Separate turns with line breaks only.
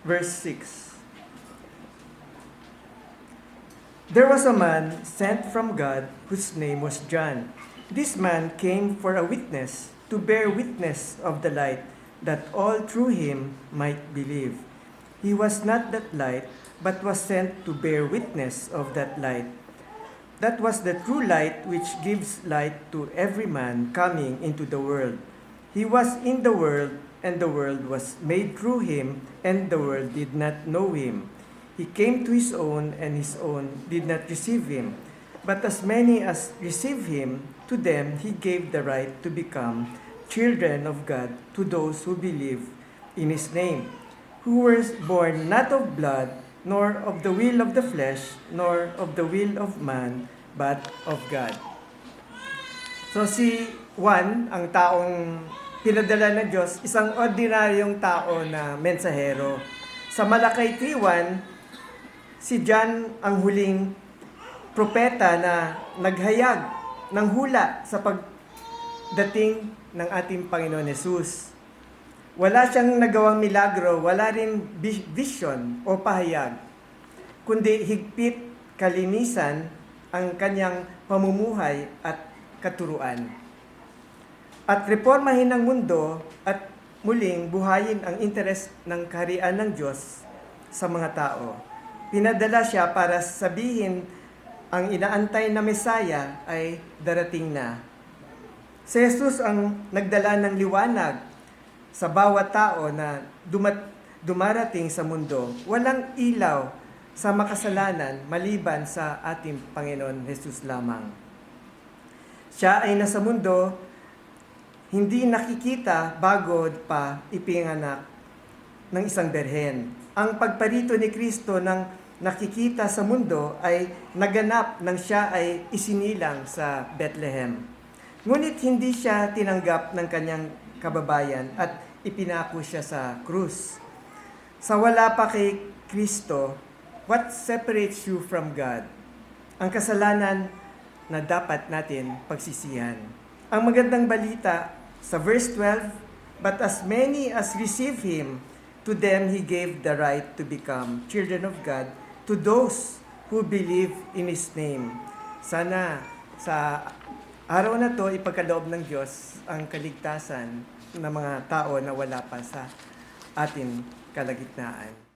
verse 6. There was a man sent from God whose name was John. This man came for a witness, to bear witness of the light, that all through him might believe. He was not that light, but was sent to bear witness of that light. That was the true light which gives light to every man coming into the world. He was in the world, and the world was made through him, and the world did not know him. He came to his own, and his own did not receive him. But as many as received him, to them he gave the right to become children of God, to those who believe in his name, who were born not of blood, nor of the will of the flesh, nor of the will of man, but of God. So si Juan, ang taong pinadala ng Diyos, isang ordinaryong tao na mensahero. Sa Malakay 3:1, si John ang huling propeta na naghayag ng hula sa pagdating ng ating Panginoon Hesus. Wala siyang nagawang milagro, wala rin vision o pahayag, kundi higpit kalinisan ang kanyang pamumuhay at katuruan. At reformahin ang mundo at muling buhayin ang interes ng kaharian ng Diyos sa mga tao. Pinadala siya para sabihin ang inaantay na Mesaya ay darating na. Si Jesus ang nagdala ng liwanag sa bawat tao na dumarating sa mundo. Walang ilaw sa makasalanan maliban sa ating Panginoon Jesus lamang. Siya ay nasa mundo, hindi nakikita bago pa ipinganak ng isang berhen. Ang pagparito ni Kristo ng nakikita sa mundo ay naganap nang siya ay isinilang sa Bethlehem. Ngunit hindi siya tinanggap ng kanyang kababayan at ipinako siya sa krus. Sa wala pa kay Kristo, what separates you from God? Ang kasalanan na dapat natin pagsisihan. Ang magandang balita sa verse 12, but as many as receive Him, to them He gave the right to become children of God, to those who believe in His name. Sana sa araw na to, ipagkaloob ng Diyos ang kaligtasan ng mga tao na wala pa sa ating kalagitnaan.